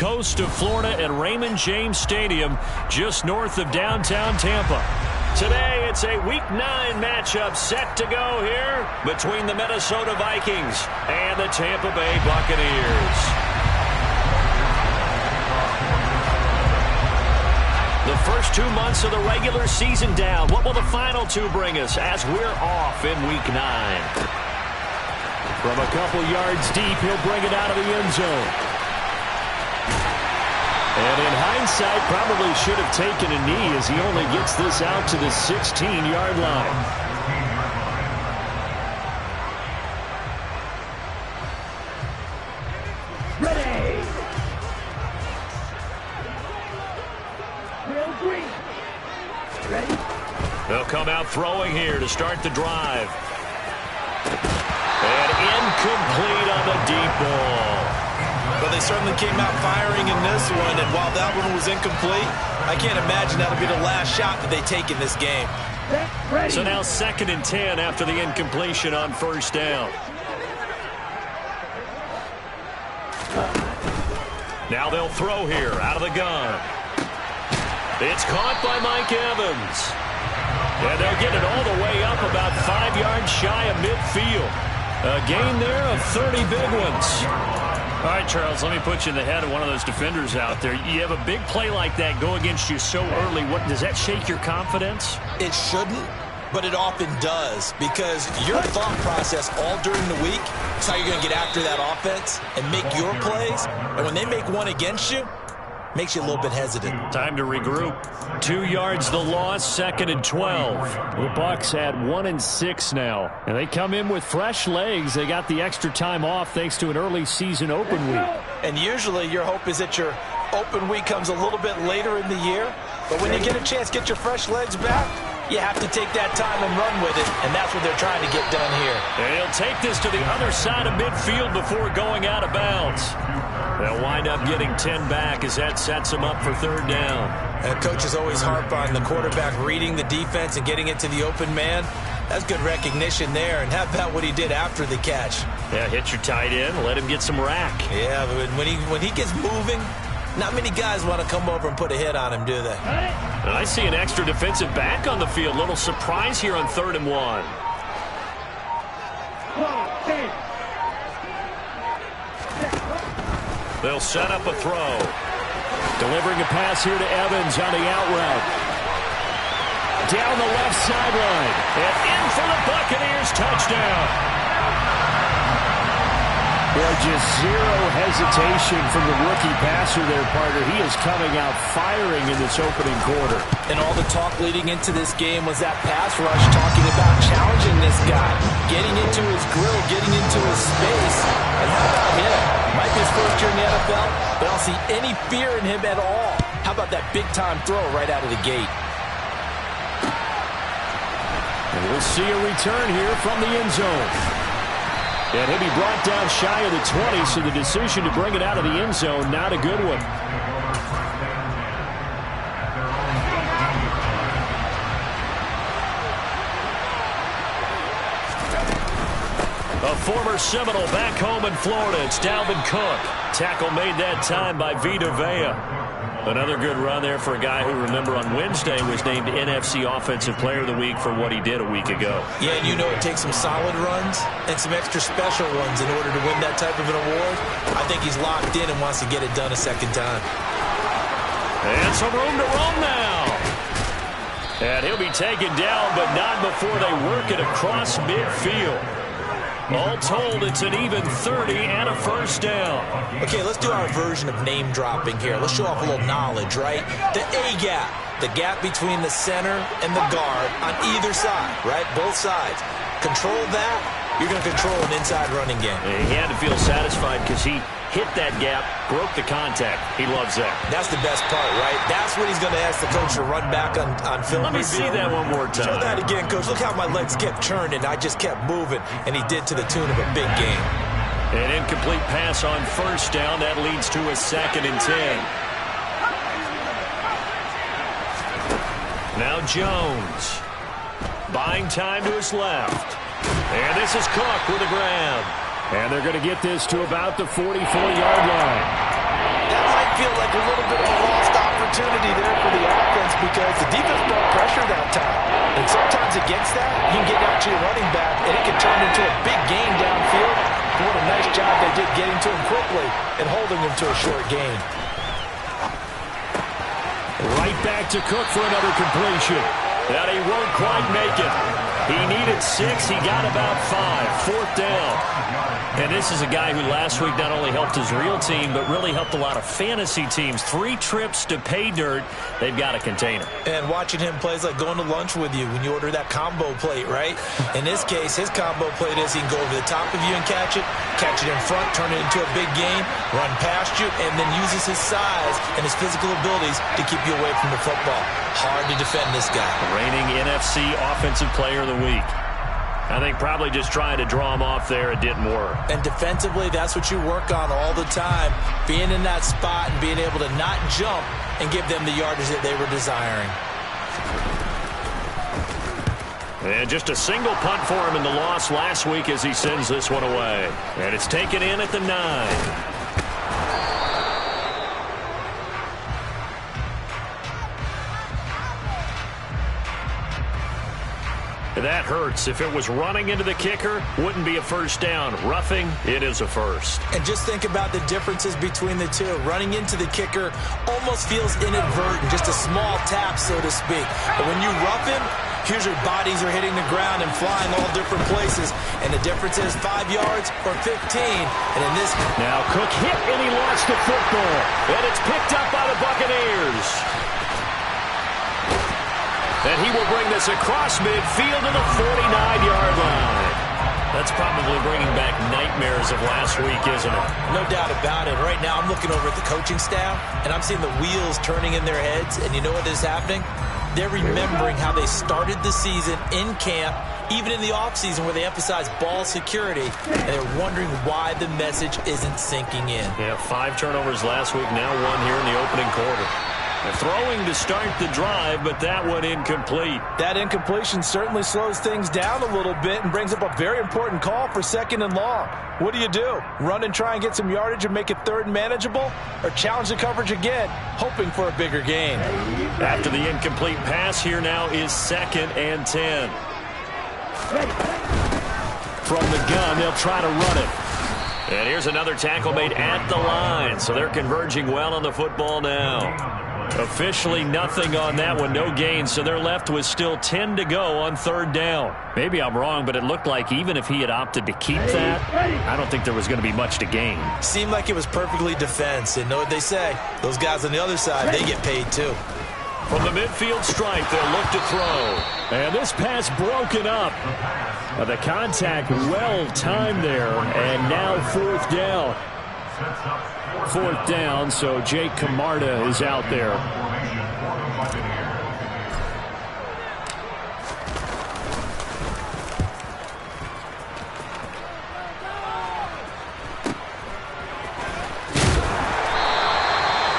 coast of Florida at Raymond James Stadium, just north of downtown Tampa. Today, it's a Week 9 matchup set to go here between the Minnesota Vikings and the Tampa Bay Buccaneers. The first 2 months of the regular season down. What will the final two bring us as we're off in Week 9? From a couple yards deep, he'll bring it out of the end zone. And in hindsight, probably should have taken a knee as he only gets this out to the 16-yard line. Ready. Ready. They'll come out throwing here to start the drive. And incomplete on the deep ball. Well, they certainly came out firing in this one, and while that one was incomplete, I can't imagine that'll be the last shot that they take in this game. So now 2nd and 10 after the incompletion on first down. Now they'll throw here out of the gun. It's caught by Mike Evans. And they'll get it all the way up about 5 yards shy of midfield. A gain there of 30 big ones. All right, Charles, let me put you in the head of one of those defenders out there. You have a big play like that go against you so early. What does that shake your confidence? It shouldn't, but it often does, because your thought process all during the week is how you're going to get after that offense and make your plays. And when they make one against you, makes you a little bit hesitant. Time to regroup. 2 yards the loss, 2nd and 12. The Bucs at 1-6 now. And they come in with fresh legs. They got the extra time off thanks to an early season open week. And usually your hope is that your open week comes a little bit later in the year. But when you get a chance to get your fresh legs back, you have to take that time and run with it. And that's what they're trying to get done here. And he'll take this to the other side of midfield before going out of bounds. They'll wind up getting 10 back as that sets them up for 3rd down. And coaches always harp on the quarterback reading the defense and getting it to the open man. That's good recognition there. And how about what he did after the catch? Yeah, hit your tight end, let him get some rack. Yeah, but when he gets moving, not many guys want to come over and put a hit on him, do they? I see an extra defensive back on the field. Little surprise here on 3rd and 1. They'll set up a throw. Delivering a pass here to Evans on the out route. Down the left sideline. And in for the Buccaneers touchdown. Well, just zero hesitation from the rookie passer there, partner. He is coming out firing in this opening quarter. And all the talk leading into this game was that pass rush, talking about challenging this guy, getting into his grill, getting into his space. And how about him? Might be his first year in the NFL, but I don't see any fear in him at all. How about that big-time throw right out of the gate? And we'll see a return here from the end zone. And he'll be brought down shy of the 20, so the decision to bring it out of the end zone, not a good one. A former Seminole back home in Florida. It's Dalvin Cook. Tackle made that time by Vita Vea. Another good run there for a guy who, remember, on Wednesday was named NFC Offensive Player of the Week for what he did a week ago. Yeah, and you know it takes some solid runs and some extra special ones in order to win that type of an award. I think he's locked in and wants to get it done a second time. And some room to roam now. And he'll be taken down, but not before they work it across midfield. All told, it's an even 30 and a first down. Okay, let's do our version of name dropping here. Let's show off a little knowledge, right? The A-gap, the gap between the center and the guard on either side, right? Both sides. Control that, you're going to control an inside running game. And he had to feel satisfied because he hit that gap, broke the contact. He loves that. That's the best part, right? That's what he's going to ask the coach to run back on film. Let me see that one more time. Show that again, coach. Look how my legs kept churning. I just kept moving, and he did to the tune of a big game. An incomplete pass on first down. That leads to a 2nd and 10. Now Jones. Buying time to his left. And this is Cook with a grab. And they're going to get this to about the 44-yard line. That might feel like a little bit of a lost opportunity there for the offense because the defense brought pressure that time. And sometimes against that, you can get out to your running back, and it can turn into a big gain downfield. But what a nice job they did getting to him quickly and holding him to a short gain. Right back to Cook for another completion. That he won't quite make it. He needed 6. He got about 5. 4th down. And this is a guy who last week not only helped his real team, but really helped a lot of fantasy teams. 3 trips to pay dirt. They've got a container. And watching him play is like going to lunch with you when you order that combo plate, right? In this case, his combo plate is he can go over the top of you and catch it in front, turn it into a big gain, run past you, and then uses his size and his physical abilities to keep you away from the football. Hard to defend this guy. Reigning NFC Offensive Player of the Week. I think probably just trying to draw him off there, it didn't work. And defensively, that's what you work on all the time. Being in that spot and being able to not jump and give them the yardage that they were desiring. And just a single punt for him in the loss last week as he sends this one away. And it's taken in at the 9. That hurts. If it was running into the kicker, wouldn't be a first down. Roughing, it is a first. And just think about the differences between the two. Running into the kicker almost feels inadvertent, just a small tap, so to speak. But when you rough him, here's your bodies are hitting the ground and flying all different places. And the difference is 5 yards or 15. And in this... Now Cook hit and he lost the football. And it's picked up by the Buccaneers. And he will bring this across midfield to the 49-yard line. That's probably bringing back nightmares of last week, isn't it? No doubt about it. Right now I'm looking over at the coaching staff, and I'm seeing the wheels turning in their heads. And you know what is happening? They're remembering how they started the season in camp, even in the offseason where they emphasized ball security, and they're wondering why the message isn't sinking in. Yeah, 5 turnovers last week, now 1 here in the opening quarter. Throwing to start the drive, but that one incomplete. That incompletion certainly slows things down a little bit and brings up a very important call for 2nd and long. What do? Run and try and get some yardage and make it 3rd and manageable? Or challenge the coverage again, hoping for a bigger gain? After the incomplete pass, here now is 2nd and 10. From the gun, they'll try to run it. And here's another tackle made at the line, so they're converging well on the football now. Officially nothing on that one, no gain, so they're left with still 10 to go on 3rd down. Maybe I'm wrong, but it looked like even if he had opted to keep that, I don't think there was going to be much to gain. Seemed like it was perfectly defense, and know what they say, those guys on the other side, they get paid too. From the midfield stripe, they'll look to throw. And this pass broken up. The contact well timed there, and now 4th down. 4th down, so Jake Camarda is out there.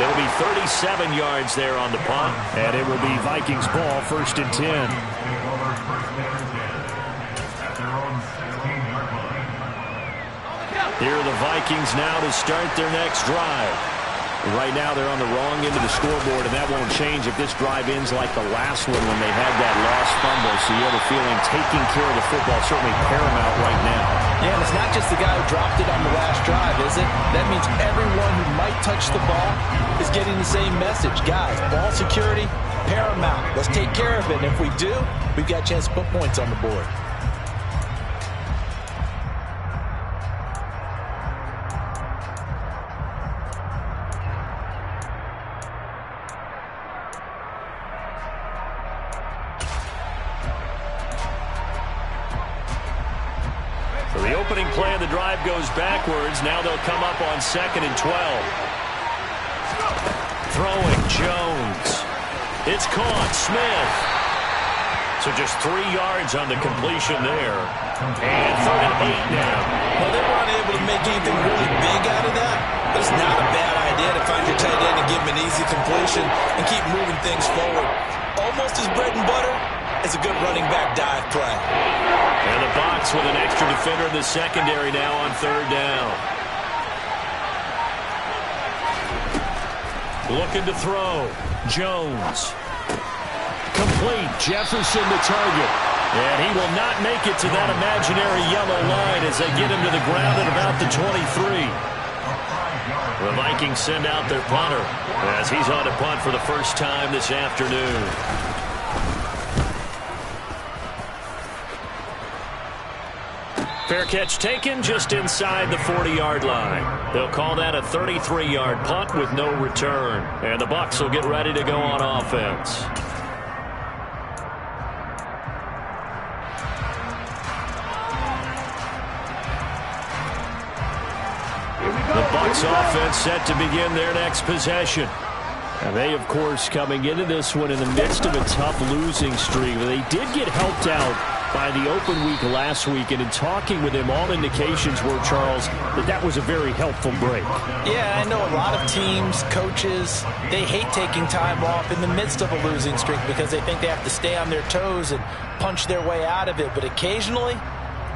It'll be 37 yards there on the punt, and it will be Vikings ball, 1st and 10. Here are the Vikings now to start their next drive. Right now they're on the wrong end of the scoreboard, and that won't change if this drive ends like the last one when they had that lost fumble. So you have a feeling taking care of the football is certainly paramount right now. Yeah, and it's not just the guy who dropped it on the last drive, is it? That means everyone who might touch the ball is getting the same message. Guys, ball security, paramount. Let's take care of it. And if we do, we've got a chance to put points on the board. The opening play of the drive goes backwards. Now they'll come up on 2nd and 12. Throwing Jones. It's caught. Smith. So just 3 yards on the completion there. And 3rd and 8 now. Well, they weren't able to make anything really big out of that. But it's not a bad idea to find your tight end and give him an easy completion and keep moving things forward. Almost as bread and butter as a good running back dive play. And the box with an extra defender in the secondary now on 3rd down. Looking to throw. Jones. Complete. Jefferson the target. And he will not make it to that imaginary yellow line as they get him to the ground at about the 23. The Vikings send out their punter as he's on to punt for the first time this afternoon. Fair catch taken just inside the 40-yard line. They'll call that a 33-yard punt with no return. And the Bucs will get ready to go on offense. The Bucs offense set to begin their next possession. And they, of course, coming into this one in the midst of a tough losing streak. They did get helped out by the open week last week, and in talking with him, all indications were, Charles, that was a very helpful break. Yeah, I know a lot of teams, coaches, they hate taking time off in the midst of a losing streak because they think they have to stay on their toes and punch their way out of it. But occasionally,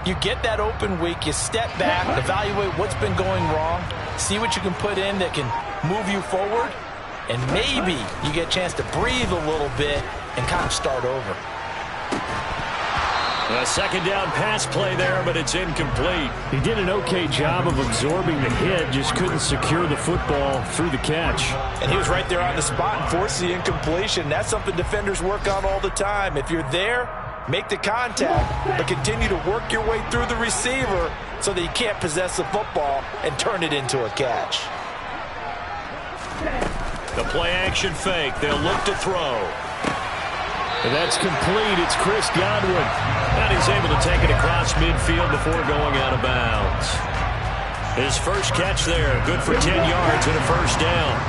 you get that open week, you step back, evaluate what's been going wrong, see what you can put in that can move you forward, and maybe you get a chance to breathe a little bit and kind of start over. A second down pass play there, but it's incomplete. He did an okay job of absorbing the hit, just couldn't secure the football through the catch. And he was right there on the spot and forced the incompletion. That's something defenders work on all the time. If you're there, make the contact, but continue to work your way through the receiver so that you can't possess the football and turn it into a catch. The play action fake. They'll look to throw. And that's complete. It's Chris Godwin. And he's able to take it across midfield before going out of bounds. His first catch there, good for 10 yards and a first down.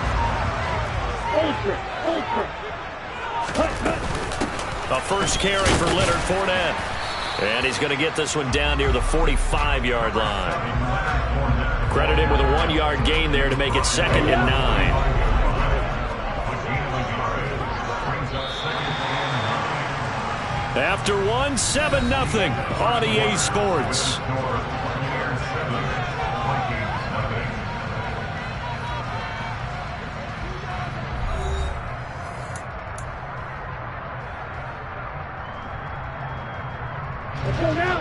A first carry for Leonard Fournette. And he's going to get this one down near the 45-yard line. Credit him with a 1-yard gain there to make it 2nd and 9. After one, 7-0 on EA Sports. Let's go now.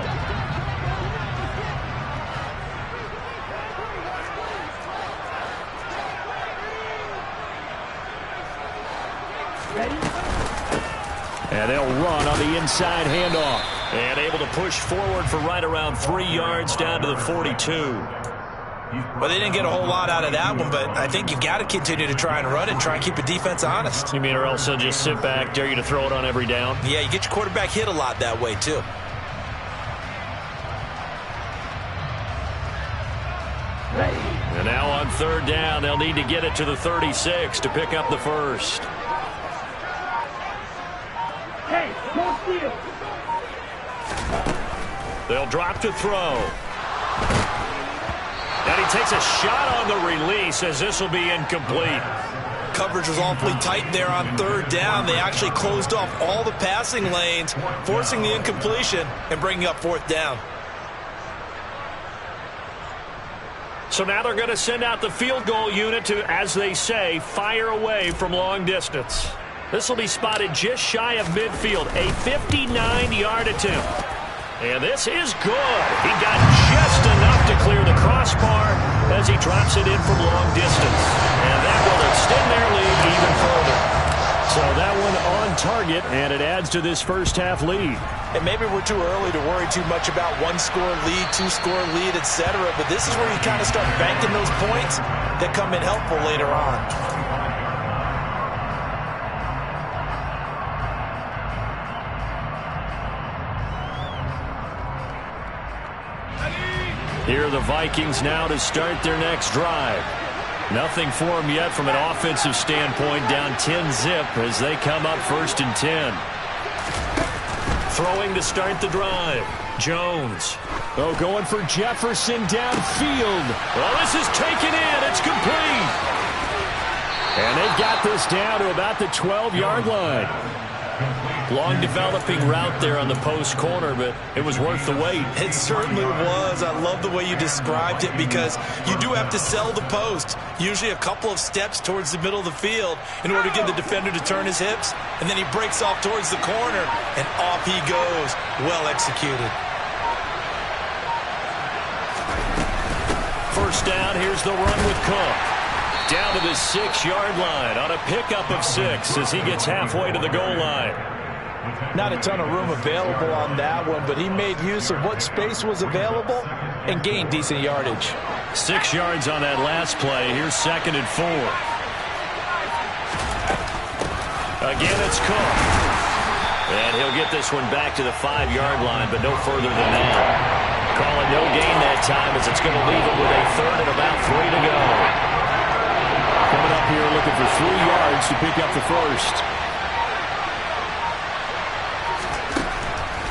And they'll run on the inside handoff. And able to push forward for right around 3 yards down to the 42. Well, they didn't get a whole lot out of that one, but I think you've got to continue to try and run and try and keep the defense honest. You mean or else they'll just sit back, dare you to throw it on every down? Yeah, you get your quarterback hit a lot that way, too. And now on 3rd down, they'll need to get it to the 36 to pick up the first. Hey, don't steal. They'll drop to throw. And he takes a shot on the release as this will be incomplete. Coverage was awfully tight there on 3rd down. They actually closed off all the passing lanes, forcing the incompletion and bringing up 4th down. So now they're going to send out the field goal unit to, as they say, fire away from long distance. This will be spotted just shy of midfield, a 59-yard attempt. And this is good. He got just enough to clear the crossbar as he drops it in from long distance. And that will extend their lead even further. So that one on target, and it adds to this first half lead. And maybe we're too early to worry too much about 1-score lead, 2-score lead, etc. But this is where you kind of start banking those points that come in helpful later on. Here are the Vikings now to start their next drive. Nothing for them yet from an offensive standpoint, down 10-zip as they come up 1st and 10. Throwing to start the drive. Jones. Oh, going for Jefferson downfield. Well, this is taken in. It's complete. And they've got this down to about the 12-yard line. Long developing route there on the post corner, but it was worth the wait. It certainly was. I love the way you described it because you do have to sell the post. Usually a couple of steps towards the middle of the field in order to get the defender to turn his hips. And then he breaks off towards the corner, and off he goes. Well executed. First down, here's the run with Cook. Down to the 6-yard line on a pickup of 6 as he gets halfway to the goal line. Not a ton of room available on that one, but he made use of what space was available and gained decent yardage. 6 yards on that last play. Here's 2nd and 4. Again, it's Cook. And he'll get this one back to the 5-yard line, but no further than that. Calling no gain that time as it's going to leave it with a 3rd and about 3 to go. Coming up here looking for 3 yards to pick up the first.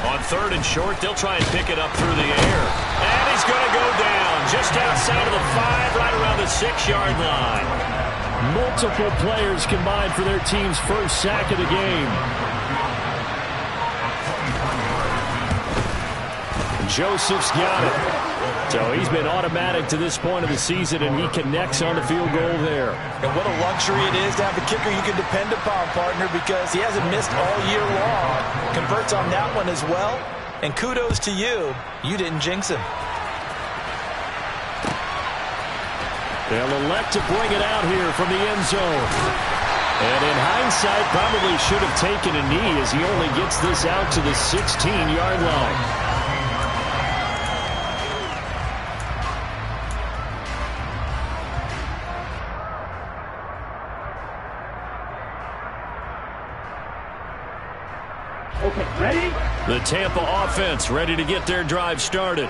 On 3rd and short, they'll try and pick it up through the air. And he's going to go down just outside of the 5, right around the 6-yard line. Multiple players combined for their team's first sack of the game. Joseph's got it. So he's been automatic to this point of the season, and he connects on the field goal there. And what a luxury it is to have a kicker you can depend upon, partner, because he hasn't missed all year long. Converts on that one as well. And kudos to you. You didn't jinx him. They'll elect to bring it out here from the end zone. And in hindsight, probably should have taken a knee as he only gets this out to the 16-yard line. Okay, ready? The Tampa offense ready to get their drive started.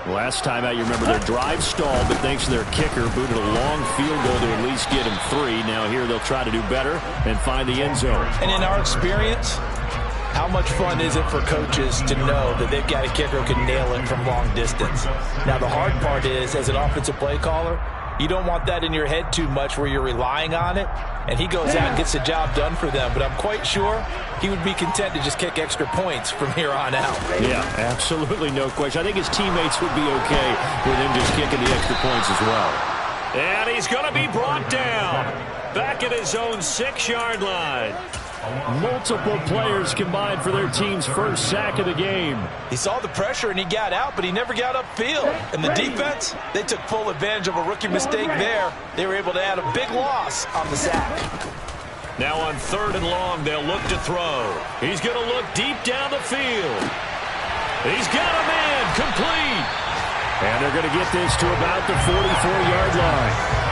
Last time out, you remember their drive stalled, but thanks to their kicker, booted a long field goal to at least get him 3. Now here they'll try to do better and find the end zone. And in our experience, how much fun is it for coaches to know that they've got a kicker who can nail it from long distance? Now the hard part is, as an offensive play caller, you don't want that in your head too much where you're relying on it, and he goes out and gets the job done for them. But I'm quite sure he would be content to just kick extra points from here on out. Yeah, absolutely no question. I think his teammates would be okay with him just kicking the extra points as well. And he's going to be brought down back at his own 6-yard line. Multiple players combined for their team's first sack of the game. He saw the pressure and he got out, but he never got upfield. And the defense, they took full advantage of a rookie mistake there. They were able to add a big loss on the sack. Now on 3rd and long, they'll look to throw. He's going to look deep down the field. He's got a man complete. And they're going to get this to about the 44-yard line.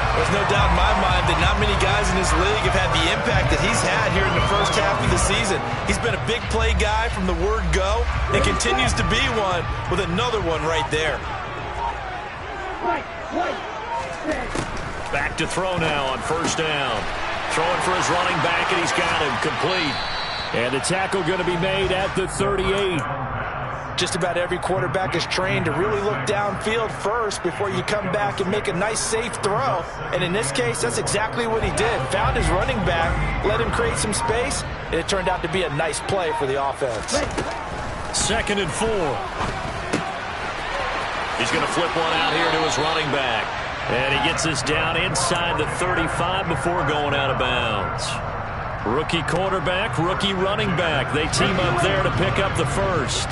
There's no doubt in my mind that not many guys in this league have had the impact that he's had here in the first half of the season. He's been a big play guy from the word go and continues to be one with another one right there. Back to throw now on 1st down. Throwing for his running back, and he's got him complete. And the tackle going to be made at the 38. Just about every quarterback is trained to really look downfield first before you come back and make a nice, safe throw. And in this case, that's exactly what he did. Found his running back, let him create some space, and it turned out to be a nice play for the offense. 2nd and 4. He's going to flip one out here to his running back. And he gets this down inside the 35 before going out of bounds. Rookie quarterback, rookie running back. They team up there to pick up the first.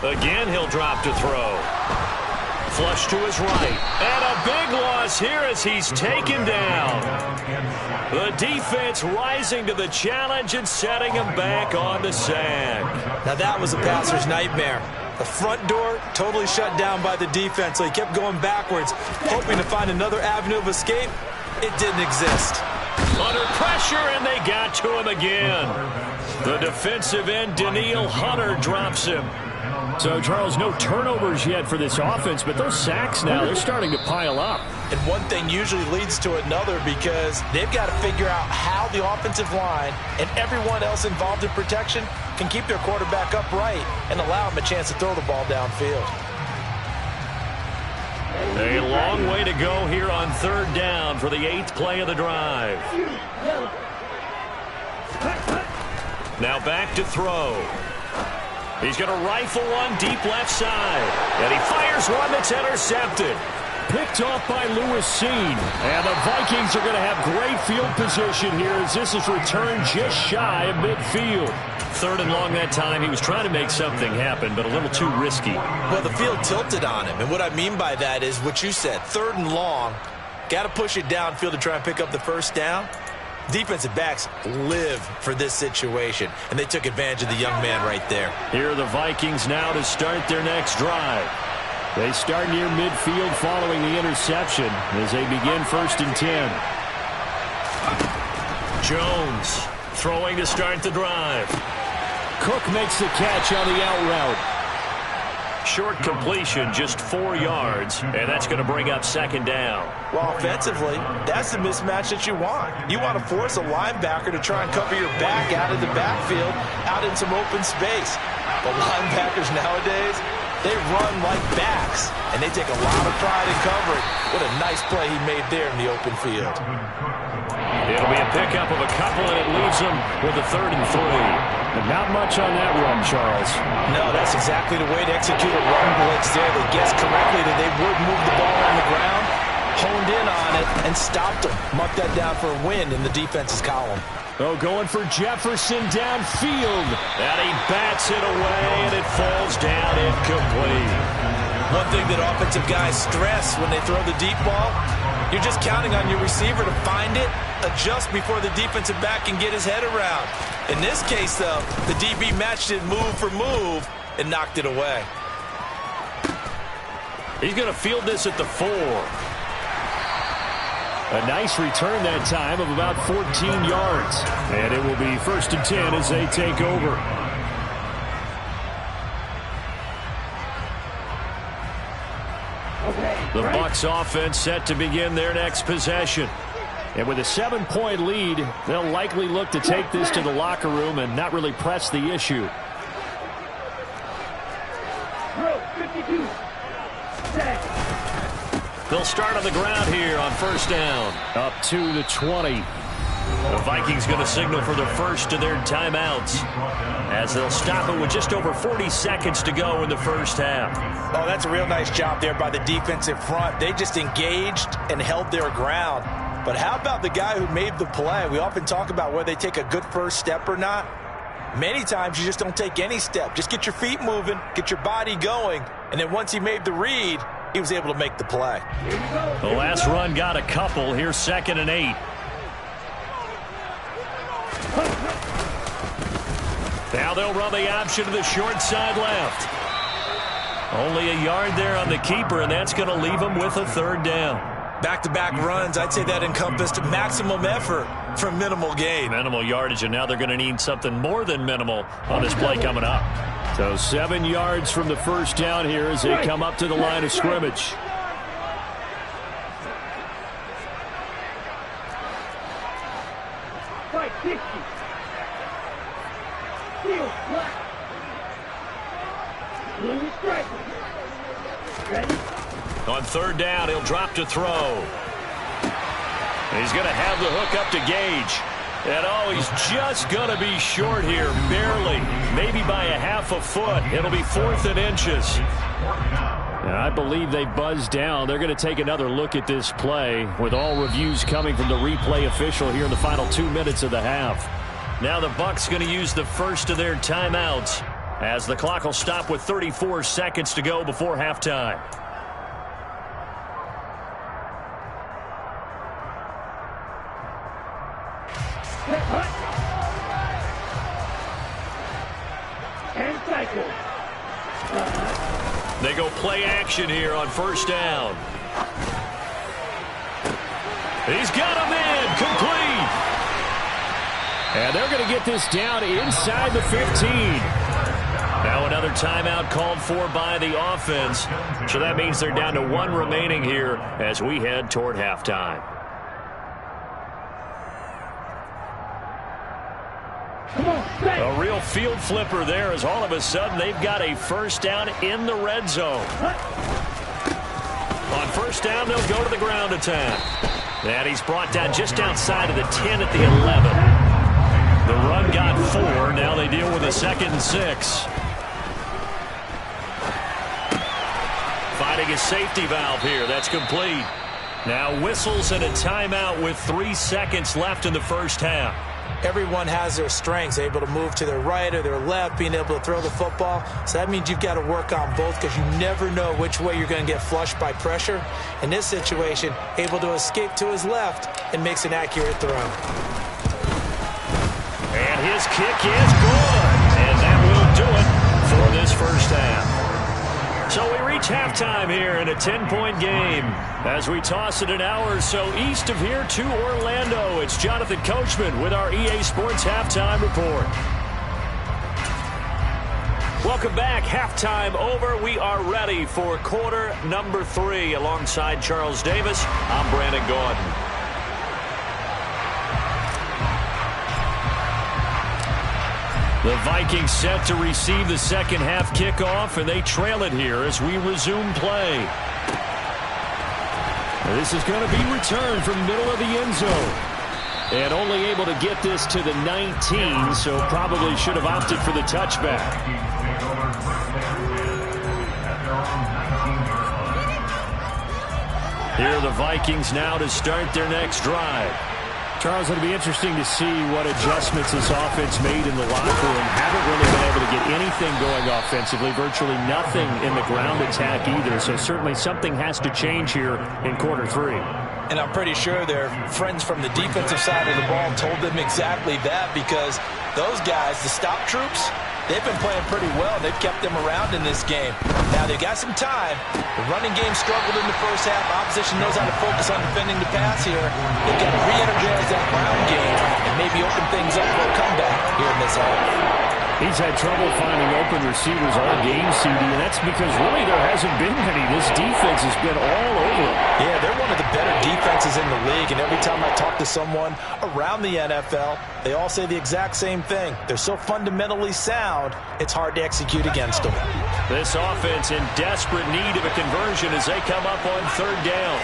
Again, he'll drop to throw. Flush to his right. And a big loss here as he's taken down. The defense rising to the challenge and setting him back on the sack. Now that was a passer's nightmare. The front door totally shut down by the defense, so he kept going backwards, hoping to find another avenue of escape. It didn't exist. Under pressure, and they got to him again. The defensive end, Daniil Hunter, drops him. So, Charles, no turnovers yet for this offense, but those sacks now, they're starting to pile up. And one thing usually leads to another because they've got to figure out how the offensive line and everyone else involved in protection can keep their quarterback upright and allow him a chance to throw the ball downfield. A long way to go here on third down for the 8th play of the drive. Now back to throw. He's going to rifle one deep left side. And he fires one that's intercepted. Picked off by Lewis Seen. And the Vikings are going to have great field position here as this is returned just shy of midfield. 3rd and long that time. He was trying to make something happen, but a little too risky. Well, the field tilted on him. And what I mean by that is what you said. 3rd and long. Got to push it downfield to try and pick up the first down. Defensive backs live for this situation, and they took advantage of the young man right there. Here are the Vikings now to start their next drive. They start near midfield following the interception as they begin 1st and 10. Jones throwing to start the drive. Cook makes the catch on the out route. Short completion, just 4 yards, and that's going to bring up 2nd down. Well, offensively, that's the mismatch that you want. You want to force a linebacker to try and cover your back out of the backfield, out in some open space. But linebackers nowadays, they run like backs, and they take a lot of pride in covering. What a nice play he made there in the open field. It'll be a pickup of a couple, and it leaves them with a 3rd and 3. And not much on that run, Charles. No, that's exactly the way to execute a run blitz there. They guessed correctly that they would move the ball on the ground, honed in on it, and stopped them. Mark that down for a win in the defense's column. Oh, going for Jefferson downfield. And he bats it away, and it falls down incomplete. One thing that offensive guys stress when they throw the deep ball, you're just counting on your receiver to find it, adjust before the defensive back can get his head around. In this case, though, the DB matched it move for move and knocked it away. He's going to field this at the 4. A nice return that time of about 14 yards. And it will be 1st and 10 as they take over. The Bucs offense set to begin their next possession. And with a 7-point lead, they'll likely look to take this to the locker room and not really press the issue. They'll start on the ground here on 1st down. Up to the 20. The Vikings going to signal for the first of their timeouts as they'll stop it with just over 40 seconds to go in the 1st half. Oh, that's a real nice job there by the defensive front. They just engaged and held their ground. But how about the guy who made the play? We often talk about whether they take a good first step or not. Many times you just don't take any step. Just get your feet moving, get your body going, and then once he made the read, he was able to make the play. The last run got a couple. Here's 2nd and 8. Now they'll run the option to the short side left. Only a yard there on the keeper, and that's going to leave them with a 3rd down. Back-to-back runs, I'd say that encompassed maximum effort for minimal gain. Minimal yardage, and now they're going to need something more than minimal on this play coming up. So 7 yards from the 1st down here as they come up to the line of scrimmage. On 3rd down, he'll drop to throw. He's going to have the hook up to Gage. And, oh, he's just going to be short here, barely, maybe by a half a foot. It'll be 4th and inches. And I believe they buzzed down. They're going to take another look at this play with all reviews coming from the replay official here in the final 2 minutes of the half. Now the Bucs going to use the first of their timeouts as the clock will stop with 34 seconds to go before halftime. They go play action here on 1st down. He's got him in, complete. And they're going to get this down inside the 15. Now another timeout called for by the offense. So that means they're down to 1 remaining here as we head toward halftime. A real field flipper there as all of a sudden they've got a 1st down in the red zone. On first down, they'll go to the ground attack. And he's brought down just outside of the 10 at the 11. The run got 4. Now they deal with a 2nd and 6. Finding a safety valve here. That's complete. Now whistles and a timeout with 3 seconds left in the first half. Everyone has their strengths, able to move to their right or their left, being able to throw the football. So that means you've got to work on both because you never know which way you're going to get flushed by pressure. In this situation, able to escape to his left and makes an accurate throw. And his kick is good. And that will do it for this first half. So we reach halftime here in a 10-point game. As we toss it an hour or so east of here to Orlando, it's Jonathan Coachman with our EA Sports Halftime Report. Welcome back. Halftime over. We are ready for quarter number 3. Alongside Charles Davis, I'm Brandon Gordon. The Vikings set to receive the second half kickoff, and they trail it here as we resume play. This is going to be returned from the middle of the end zone. And only able to get this to the 19, so probably should have opted for the touchback. Here are the Vikings now to start their next drive. Charles, it'll be interesting to see what adjustments this offense made in the locker room. Haven't really been able to get anything going offensively, virtually nothing in the ground attack either. So certainly something has to change here in quarter 3. And I'm pretty sure their friends from the defensive side of the ball told them exactly that, because those guys, the stop troops, they've been playing pretty well. They've kept them around in this game. Now, they've got some time. The running game struggled in the first half. Opposition knows how to focus on defending the pass here. They've got to re-energize that ground game and maybe open things up for a comeback here in this half. He's had trouble finding open receivers all game, CD, and that's because really there hasn't been many. This defense has been all over. Yeah, they're one of the better defenses in the league, and every time I talk to someone around the NFL, they all say the exact same thing. They're so fundamentally sound, it's hard to execute against them. This offense in desperate need of a conversion as they come up on third down.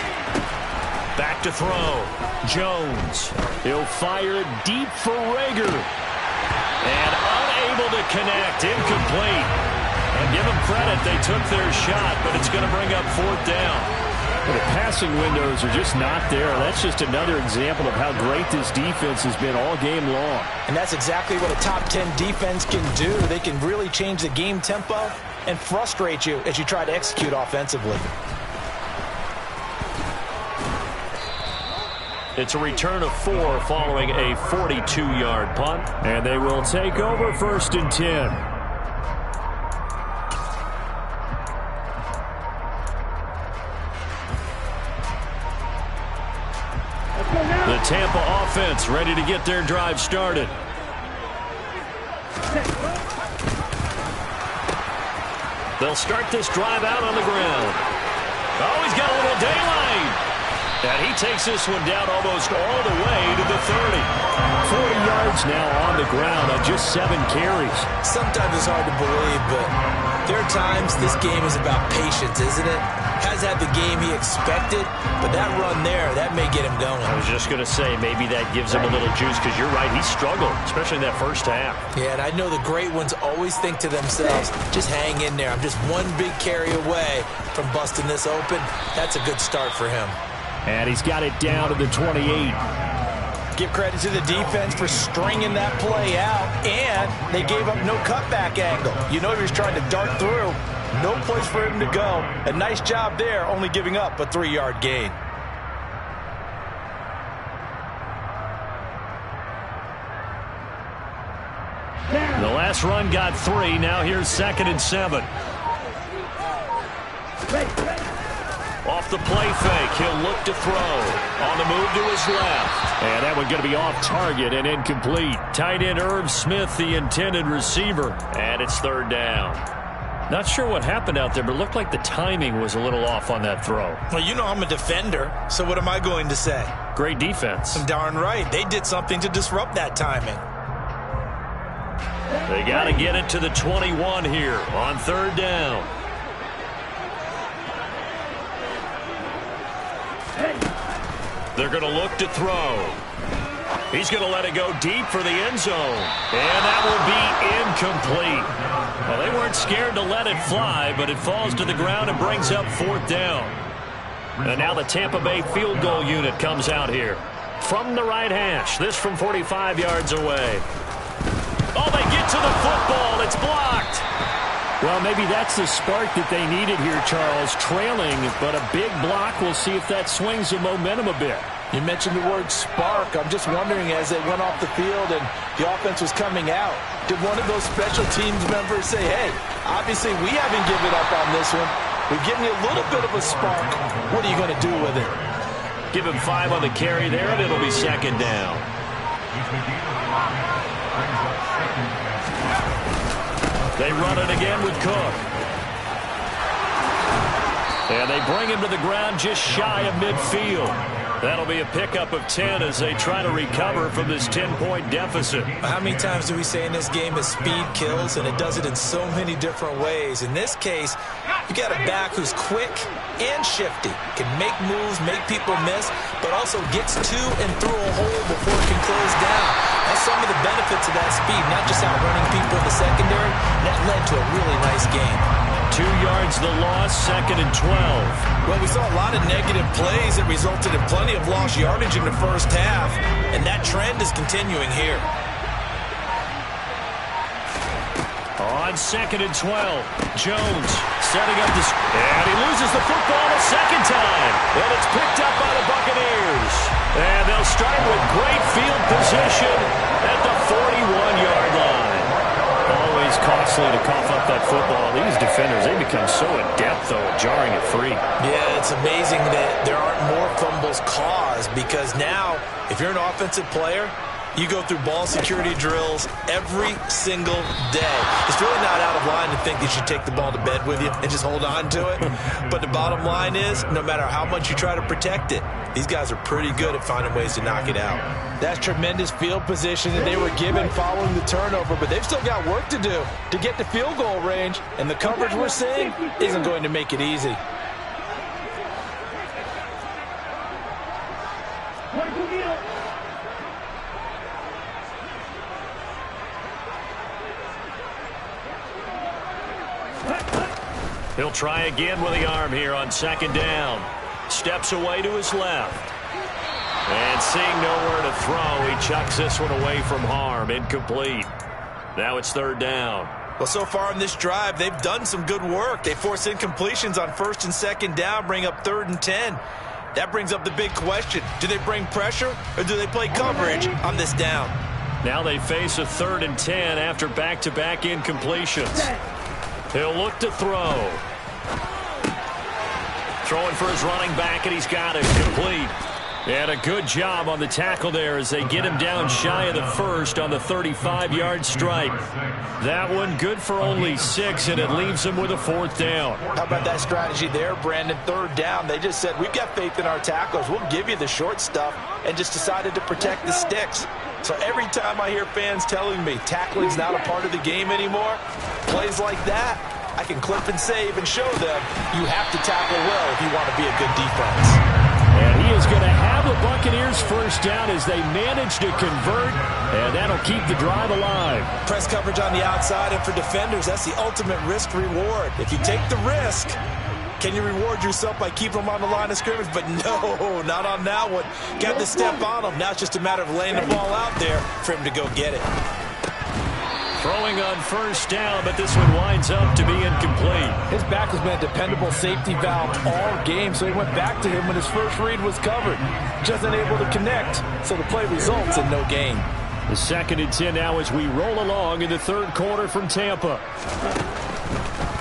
Back to throw. Jones. He'll fire deep for Rager. And unable to connect. Incomplete. And give them credit, they took their shot, but it's going to bring up fourth down. The passing windows are just not there. That's just another example of how great this defense has been all game long. And that's exactly what a top 10 defense can do. They can really change the game tempo and frustrate you as you try to execute offensively. It's a return of 4 following a 42-yard punt. And they will take over 1st and 10. The Tampa offense ready to get their drive started. They'll start this drive out on the ground. Oh, he's got a little daylight. And he takes this one down almost all the way to the 30. 40 yards now on the ground on just 7 carries. Sometimes it's hard to believe, but there are times this game is about patience, isn't it? Has had the game he expected, but that run there, that may get him going. I was just going to say, maybe that gives him a little juice, because you're right, he struggled, especially in that first half. Yeah, and I know the great ones always think to themselves, just hang in there. I'm just one big carry away from busting this open. That's a good start for him. And he's got it down to the 28. Give credit to the defense for stringing that play out, and they gave up no cutback angle. You know he was trying to dart through. No place for him to go. A nice job there, only giving up a 3-yard gain. The last run got 3. Now here's 2nd and 7. Off the play fake, he'll look to throw. On the move to his left. And that one going to be off target and incomplete. Tight end Irv Smith, the intended receiver. And it's 3rd down. Not sure what happened out there, but it looked like the timing was a little off on that throw. Well, you know I'm a defender, so what am I going to say? Great defense. I'm darn right. They did something to disrupt that timing. They got to get it to the 21 here on 3rd down. They're going to look to throw. He's going to let it go deep for the end zone. And that will be incomplete. Well, they weren't scared to let it fly, but it falls to the ground and brings up 4th down. And now the Tampa Bay field goal unit comes out here. From the right hash, this from 45 yards away. Oh, they get to the football. It's blocked. Well, maybe that's the spark that they needed here, Charles. Trailing, but a big block. We'll see if that swings the momentum a bit. You mentioned the word spark. I'm just wondering, as they went off the field and the offense was coming out, did one of those special teams members say, hey, obviously we haven't given up on this one. We've given you a little bit of a spark. What are you going to do with it? Give him 5 on the carry there, and it'll be 2nd down. They run it again with Cook. And they bring him to the ground just shy of midfield. That'll be a pickup of 10 as they try to recover from this 10-point deficit. How many times do we say in this game that speed kills, and it does it in so many different ways? In this case, you got a back who's quick and shifty, can make moves, make people miss, but also gets to and through a hole before it can close down. That's some of the benefits of that speed, not just outrunning people in the secondary. That led to a really nice game. 2 yards the loss, 2nd and 12. Well, we saw a lot of negative plays that resulted in plenty of lost yardage in the first half, and that trend is continuing here. On 2nd and 12, Jones setting up the... And he loses the football a second time. And it's picked up by the Buccaneers. And they'll start with great field position at the 41-yard line. Always costly to cough up that football. These defenders, they become so adept, though, at jarring it free. Yeah, it's amazing that there aren't more fumbles caused, because now, if you're an offensive player, you go through ball security drills every single day. It's really not out of line to think that you take the ball to bed with you and just hold on to it. But the bottom line is, no matter how much you try to protect it, these guys are pretty good at finding ways to knock it out. That's tremendous field position that they were given following the turnover, but they've still got work to do to get to field goal range, and the coverage we're seeing isn't going to make it easy. He'll try again with the arm here on 2nd down. Steps away to his left. And seeing nowhere to throw, he chucks this one away from harm. Incomplete. Now it's 3rd down. Well, so far in this drive, they've done some good work. They force incompletions on 1st and 2nd down, bring up 3rd and 10. That brings up the big question. Do they bring pressure, or do they play coverage on this down? Now they face a 3rd and 10 after back-to-back incompletions. He'll look to throw. Throwing for his running back, and he's got it complete. And a good job on the tackle there as they get him down shy of the first on the 35-yard strike. That one good for only 6, and it leaves him with a 4th down. How about that strategy there, Brandon? 3rd down. They just said, we've got faith in our tacklers. We'll give you the short stuff, and just decided to protect the sticks. So every time I hear fans telling me tackling's not a part of the game anymore, plays like that, I can clip and save and show them you have to tackle well if you want to be a good defense. And he is going to have the Buccaneers 1st down as they manage to convert, and that'll keep the drive alive. Press coverage on the outside, and for defenders, that's the ultimate risk-reward. If you take the risk, can you reward yourself by keeping them on the line of scrimmage? But no, not on that one. Got to step on them. Now it's just a matter of laying the ball out there for him to go get it. Throwing on 1st down, but this one winds up to be incomplete. His back has been a dependable safety valve all game, so he went back to him when his first read was covered. Just unable to connect, so the play results in no gain. The 2nd and 10 now as we roll along in the 3rd quarter from Tampa.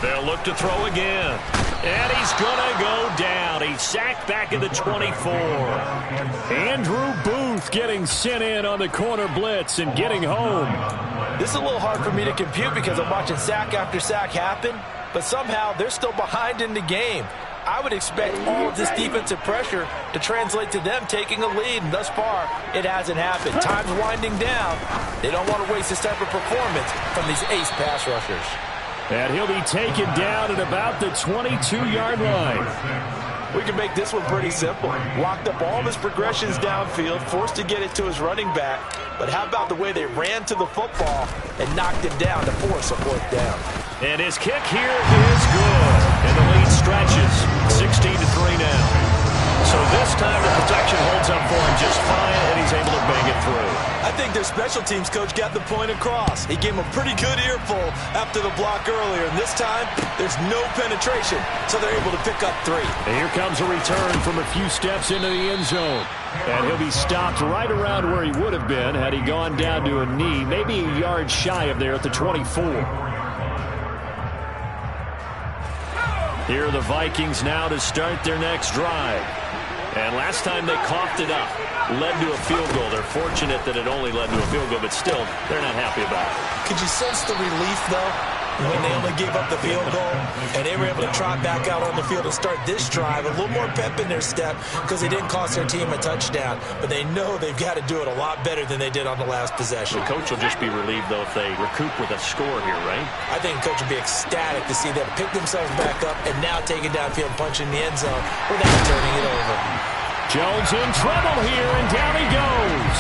They'll look to throw again. And he's going to go down. He's sacked back at the 24. Andrew Booth getting sent in on the corner blitz and getting home. This is a little hard for me to compute because I'm watching sack after sack happen, but somehow they're still behind in the game. I would expect all of this defensive pressure to translate to them taking a lead, and thus far, it hasn't happened. Time's winding down. They don't want to waste this type of performance from these ace pass rushers. And he'll be taken down at about the 22-yard line. We can make this one pretty simple. Locked up all of his progressions downfield, forced to get it to his running back. But how about the way they ran to the football and knocked it down to force a fourth down? And his kick here is good. And the lead stretches 16-3 now. So this time the protection holds up for him just fine, and he's able to bang it through. I think their special teams coach got the point across. He gave him a pretty good earful after the block earlier, and this time there's no penetration, so they're able to pick up 3. And here comes a return from a few steps into the end zone. And he'll be stopped right around where he would have been had he gone down to a knee, maybe a yard shy of there at the 24. Here are the Vikings now to start their next drive. And last time they coughed it up, led to a field goal. They're fortunate that it only led to a field goal, but still, they're not happy about it. Could you sense the relief, though, when they only gave up the field goal and they were able to trot back out on the field and start this drive? A little more pep in their step because they didn't cost their team a touchdown, but they know they've got to do it a lot better than they did on the last possession. The coach will just be relieved, though, if they recoup with a score here, right? I think the coach will be ecstatic to see them pick themselves back up and now take it downfield and punch in the end zone without turning it over. Jones in trouble here, and down he goes.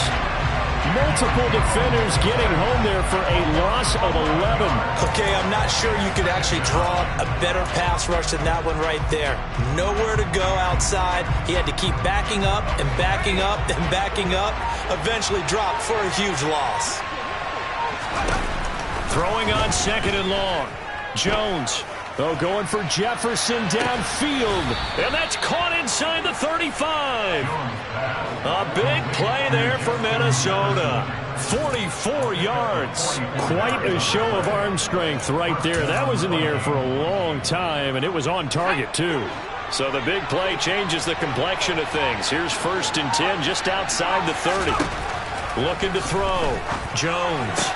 Multiple defenders getting home there for a loss of 11. Okay, I'm not sure you could actually draw a better pass rush than that one right there. Nowhere to go outside. He had to keep backing up and backing up and backing up. Eventually dropped for a huge loss. Throwing on second and long. Jones. Oh, going for Jefferson downfield. And that's caught inside the 35. A big play there for Minnesota. 44 yards. Quite a show of arm strength right there. That was in the air for a long time, and it was on target, too. So the big play changes the complexion of things. Here's 1st and 10 just outside the 30. Looking to throw. Jones.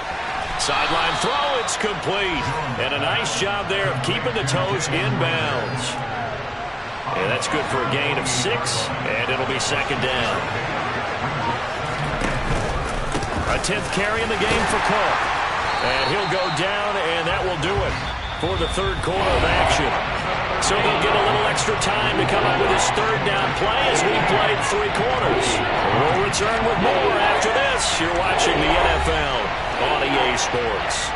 Sideline throw, it's complete. And a nice job there of keeping the toes inbounds. And that's good for a gain of 6, and it'll be 2nd down. A 10th carry in the game for Cook. And he'll go down, and that will do it for the 3rd quarter of action. So they'll get a little extra time to come up with his 3rd down play as we played 3 quarters. We'll return with more after this. You're watching the NFL on EA Sports.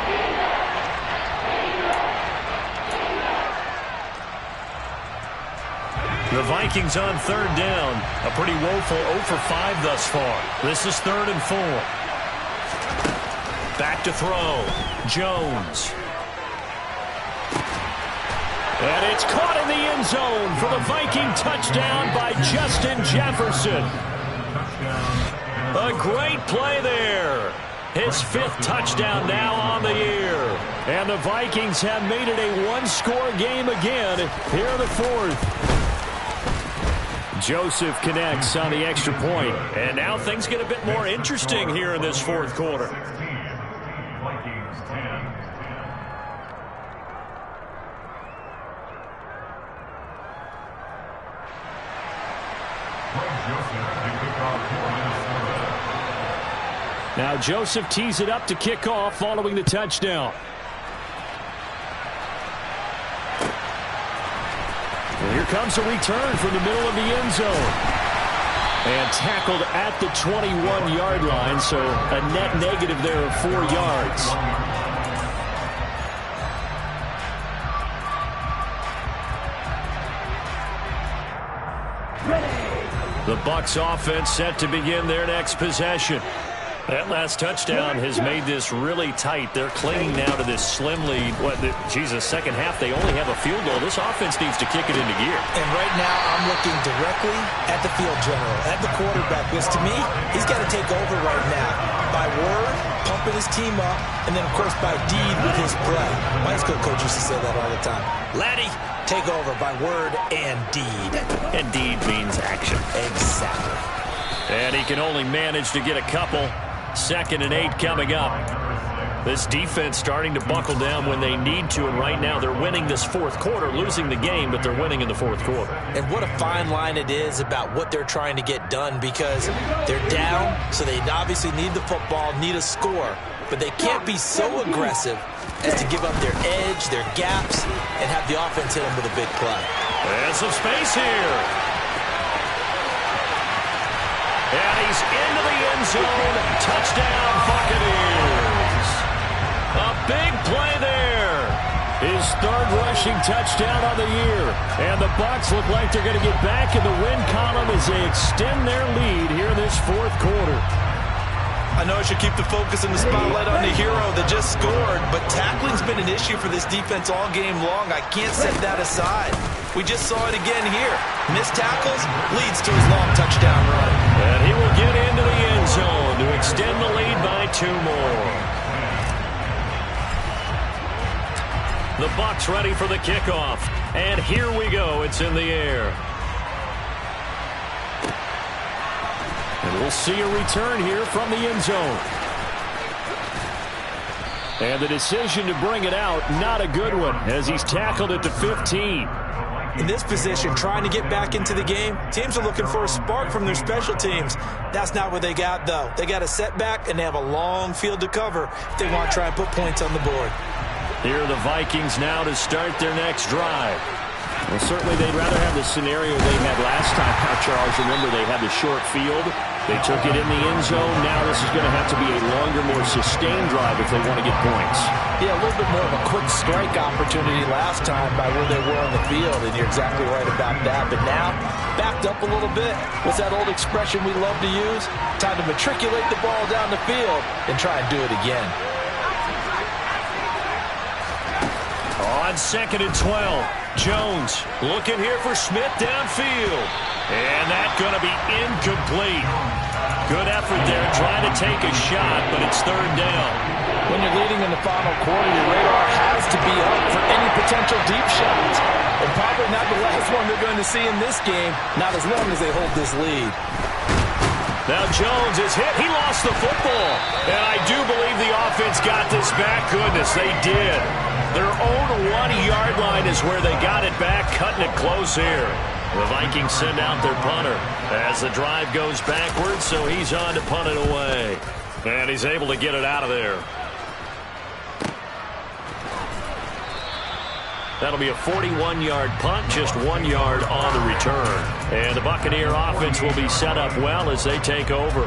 The Vikings on 3rd down. A pretty woeful 0 for 5 thus far. This is 3rd and 4. Back to throw. Jones. And it's caught in the end zone for the Viking touchdown by Justin Jefferson. A great play there. His 5th touchdown now on the year. And the Vikings have made it a one-score game again here in the 4th. Joseph connects on the extra point. And now things get a bit more interesting here in this 4th quarter. Now Joseph tees it up to kick off following the touchdown. And here comes a return from the middle of the end zone. And tackled at the 21-yard line, so a net negative there of 4 yards. The Bucs offense set to begin their next possession. That last touchdown has made this really tight. They're clinging now to this slim lead. Second half, they only have a field goal. This offense needs to kick it into gear. And right now, I'm looking directly at the field general, at the quarterback, because to me, he's got to take over right now. By word, pumping his team up, and then, of course, by deed with his play. My high school coach used to say that all the time. Laddie, take over by word and deed. And deed means action. Exactly. And he can only manage to get a couple. 2nd and 8 coming up. This defense starting to buckle down when they need to, and right now they're winning this 4th quarter, losing the game, but they're winning in the 4th quarter. And what a fine line it is about what they're trying to get done, because they're down, so they obviously need the football, need a score. but they can't be so aggressive as to give up their edge, their gaps, and have the offense hit them with a big play. And some space here. And he's into the end zone. Touchdown, Buccaneers. A big play there. His third rushing touchdown of the year. And the Bucs look like they're going to get back in the win column as they extend their lead here in this fourth quarter. I know I should keep the focus and the spotlight on the hero that just scored, but tackling's been an issue for this defense all game long. I can't set that aside. We just saw it again here. Missed tackles leads to his long touchdown run. And he will get into the end zone to extend the lead by 2 more. The Bucs ready for the kickoff. And here we go. It's in the air. And we'll see a return here from the end zone. And the decision to bring it out, not a good one, as he's tackled at the 15. In this position, trying to get back into the game, teams are looking for a spark from their special teams. That's not what they got, though. They got a setback, and they have a long field to cover if they want to try and put points on the board. Here are the Vikings now to start their next drive. Well, certainly they'd rather have the scenario they had last time. Charles, remember, they had the short field. They took it in the end zone. Now this is going to have to be a longer, more sustained drive if they want to get points. Yeah, a little bit more of a quick strike opportunity last time by where they were on the field, and you're exactly right about that. But now, backed up a little bit. What's that old expression we love to use? Time to matriculate the ball down the field and try and do it again. On 2nd and 12, Jones looking here for Smith downfield. And that's going to be incomplete. Good effort there trying to take a shot, but it's 3rd down. When you're leading in the final quarter, your radar has to be up for any potential deep shots. And probably not the last one they're going to see in this game, not as long as they hold this lead. Now Jones is hit. He lost the football. And I do believe the offense got this back. Goodness, they did. Their own 1-yard line is where they got it back, cutting it close here. The Vikings send out their punter as the drive goes backwards, so he's on to punt it away. And he's able to get it out of there. That'll be a 41-yard punt, just 1 yard on the return. And the Buccaneer offense will be set up well as they take over.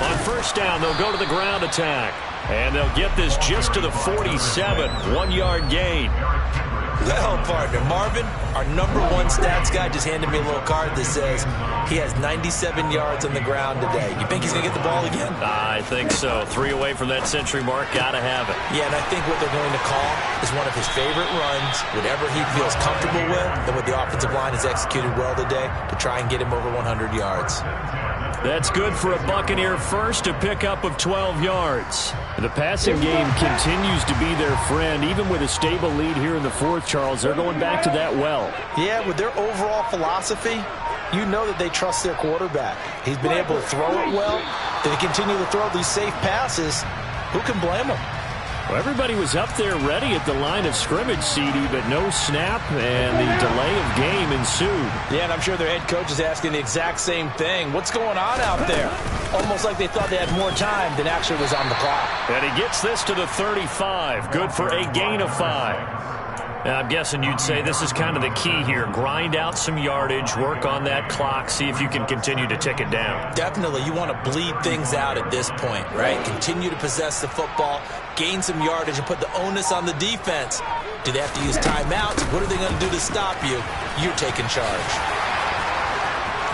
On 1st down, they'll go to the ground attack. And they'll get this just to the 47, 1-yard gain. Well, partner, Marvin, our #1 stats guy, just handed me a little card that says he has 97 yards on the ground today. You think he's going to get the ball again? I think so. 3 away from that century mark. Got to have it. Yeah, and I think what they're going to call is one of his favorite runs, whatever he feels comfortable with, and what the offensive line has executed well today to try and get him over 100 yards. That's good for a Buccaneer first, a pickup of 12 yards. The passing game continues to be their friend. Even with a stable lead here in the 4th, Charles, they're going back to that well. Yeah, with their overall philosophy, you know that they trust their quarterback. He's been able to throw it well. They continue to throw these safe passes. Who can blame them? Well, everybody was up there ready at the line of scrimmage, CD, but no snap, and the delay of game ensued. Yeah, and I'm sure their head coach is asking the exact same thing. What's going on out there? Almost like they thought they had more time than actually was on the clock. And he gets this to the 35. Good for a gain of 5. I'm guessing you'd say this is kind of the key here. Grind out some yardage, work on that clock, see if you can continue to tick it down. Definitely. You want to bleed things out at this point, right? Continue to possess the football, gain some yardage, and put the onus on the defense. Do they have to use timeouts? What are they going to do to stop you? You're taking charge.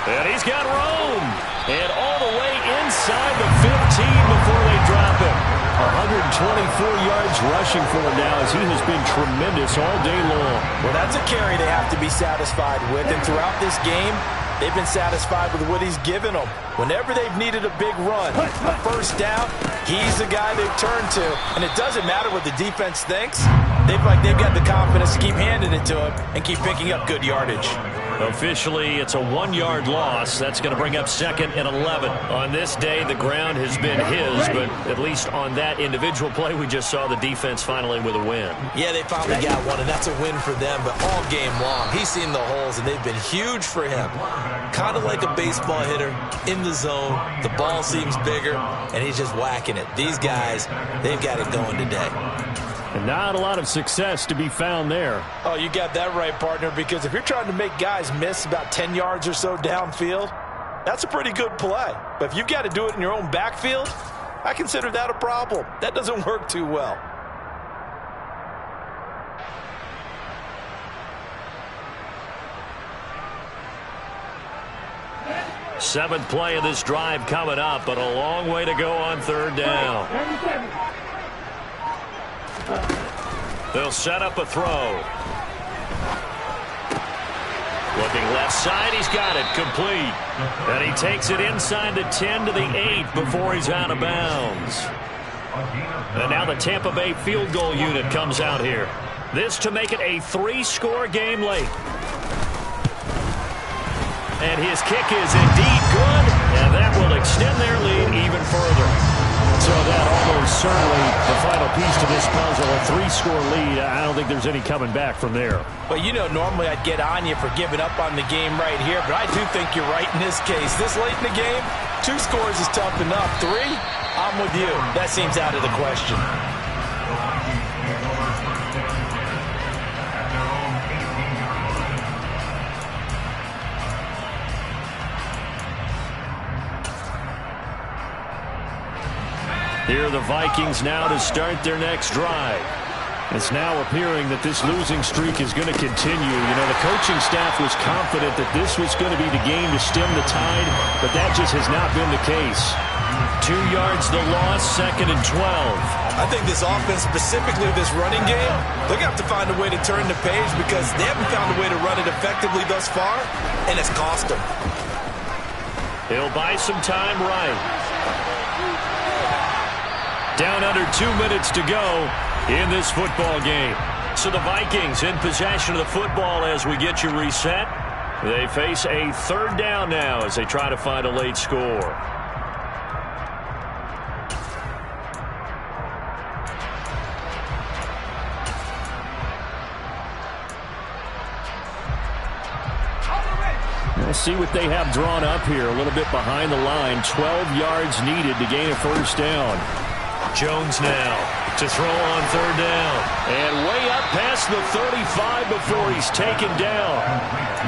And he's got Rome. And all the way inside the 15 before they drop him. 124 yards rushing for him now as he has been tremendous all day long. Well, that's a carry they have to be satisfied with. And throughout this game, they've been satisfied with what he's given them. Whenever they've needed a big run, a 1st down, he's the guy they've turned to. And it doesn't matter what the defense thinks. They've got the confidence to keep handing it to him and keep picking up good yardage. Officially, it's a 1-yard loss. That's going to bring up 2nd and 11. On this day, the ground has been his, but at least on that individual play, we just saw the defense finally with a win. Yeah, they finally got one, and that's a win for them, but all game long, he's seen the holes, and they've been huge for him. Kind of like a baseball hitter in the zone. The ball seems bigger, and he's just whacking it. These guys, they've got it going today. And not a lot of success to be found there. Oh, you got that right, partner, because if you're trying to make guys miss about 10 yards or so downfield, that's a pretty good play. But if you've got to do it in your own backfield, I consider that a problem. That doesn't work too well. Seventh play of this drive coming up, but a long way to go on 3rd down. They'll set up a throw. Looking left side, he's got it, complete. And he takes it inside the 10 to the 8 before he's out of bounds. And now the Tampa Bay field goal unit comes out here. This to make it a 3-score game late. And his kick is indeed good, and that will extend their lead even further. So that almost certainly the final piece to this puzzle, a 3-score lead. I don't think there's any coming back from there. Well, you know, normally I'd get on you for giving up on the game right here, but I do think you're right in this case. This late in the game, 2 scores is tough enough. 3, I'm with you. That seems out of the question. Here are the Vikings now to start their next drive. It's now appearing that this losing streak is going to continue. You know, the coaching staff was confident that this was going to be the game to stem the tide, but that just has not been the case. 2 yards the loss, 2nd and 12. I think this offense, specifically this running game, they're going to have to find a way to turn the page because they haven't found a way to run it effectively thus far, and it's cost them. He'll buy some time right. Down under 2 minutes to go in this football game. So the Vikings in possession of the football as we get you reset. They face a 3rd down now as they try to find a late score. Let's see what they have drawn up here. A little bit behind the line. 12 yards needed to gain a 1st down. Jones now to throw on 3rd down. And way up past the 35 before he's taken down.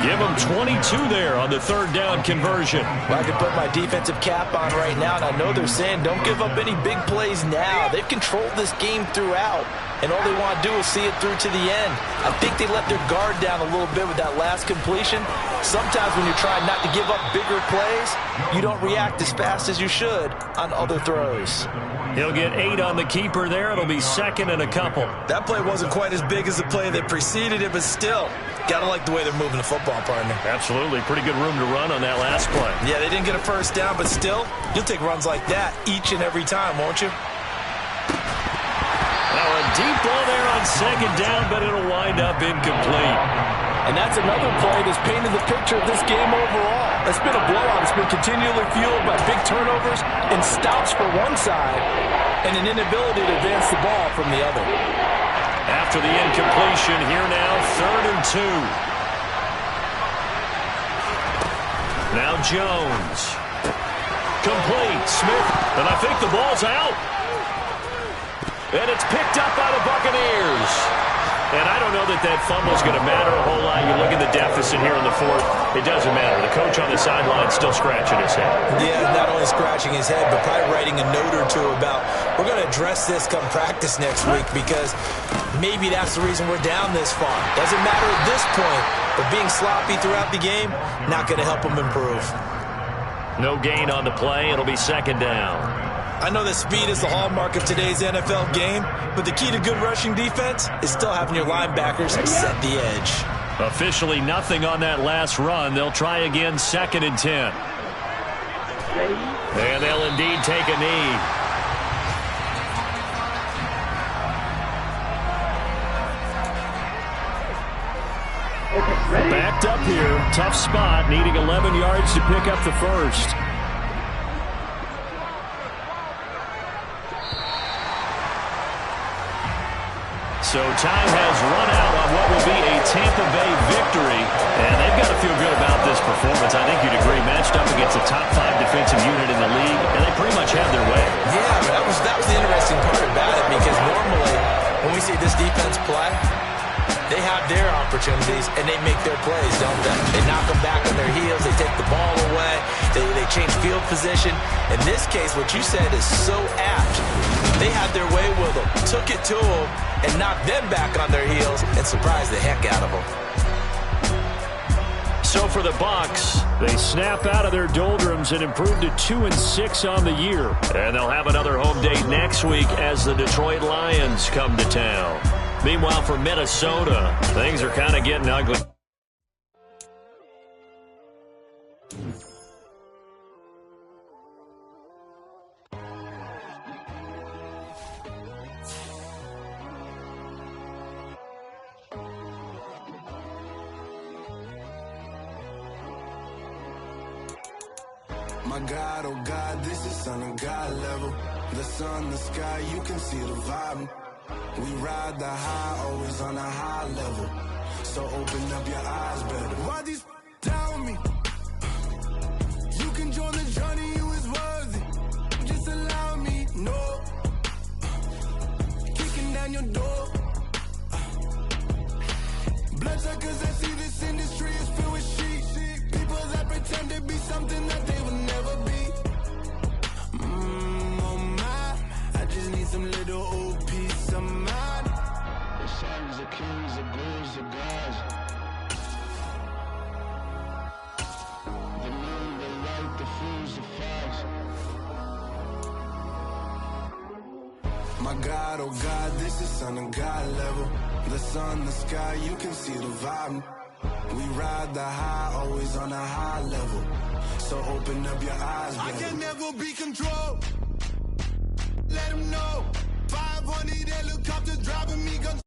Give him 22 there on the 3rd down conversion. Well, I can put my defensive cap on right now, and I know they're saying don't give up any big plays now. They've controlled this game throughout, and all they want to do is see it through to the end. I think they let their guard down a little bit with that last completion. Sometimes when you're trying not to give up bigger plays, you don't react as fast as you should on other throws. He'll get 8 on the keeper there. It'll be 2nd and a couple. That play wasn't quite as big as the play that preceded it, but still, gotta like the way they're moving the football, partner. Absolutely. Pretty good room to run on that last play. Yeah, they didn't get a 1st down, but still, you'll take runs like that each and every time, won't you? Now a deep ball there on 2nd down, but it'll wind up incomplete. And that's another play that's painted the picture of this game overall. It's been a blowout. It's been continually fueled by big turnovers and stops for one side and an inability to advance the ball from the other. After the incompletion, here now, 3rd and 2. Now Jones. Complete. Smith, and I think the ball's out. And it's picked up by the Buccaneers. And I don't know that that fumble's going to matter a whole lot. You look at the deficit here in the 4th. It doesn't matter. The coach on the sideline still scratching his head. Yeah, not only scratching his head, but probably writing a note or two about, we're going to address this come practice next week because maybe that's the reason we're down this far. Doesn't matter at this point, but being sloppy throughout the game, not going to help them improve. No gain on the play. It'll be 2nd down. I know that speed is the hallmark of today's NFL game, but the key to good rushing defense is still having your linebackers set the edge. Officially nothing on that last run. They'll try again, 2nd and 10. And they'll indeed take a knee. Backed up here. Tough spot. Needing 11 yards to pick up the first. So time has run out on what will be a Tampa Bay victory. And they've got to feel good about this performance. I think you'd agree. Matched up against a top 5 defensive unit in the league. And they pretty much had their way. Yeah, that was the interesting part about it. Because normally when we see this defense play, they have their opportunities, and they make their plays, don't they? They knock them back on their heels. They take the ball away. They change field position. In this case, what you said is so apt. They had their way with them, took it to them, and knocked them back on their heels and surprised the heck out of them. So for the Bucs, they snap out of their doldrums and improve to 2-6 on the year. And they'll have another home date next week as the Detroit Lions come to town. Meanwhile, for Minnesota, things are kind of getting ugly. My God, oh God, this is Son of God level. The sun, the sky, you can see the vibe. We ride the high, always on a high level. So open up your eyes better. Why these tell me? You can join the journey, you is worthy. Just allow me, no. Kicking down your door. Bloodsuckers, I see this industry is filled with sheep. People that pretend to be something that they will never be. Oh my, I just need some little old peace of mind. The sons of kings, the ghouls, the gods. The moon, the light, the fools, the facts. My God, oh God, this is Son of God level. The sun, the sky, you can see the vibe. We ride the high, always on a high level. So open up your eyes, baby. I can never be controlled. Let them know. 500 helicopters driving me guns.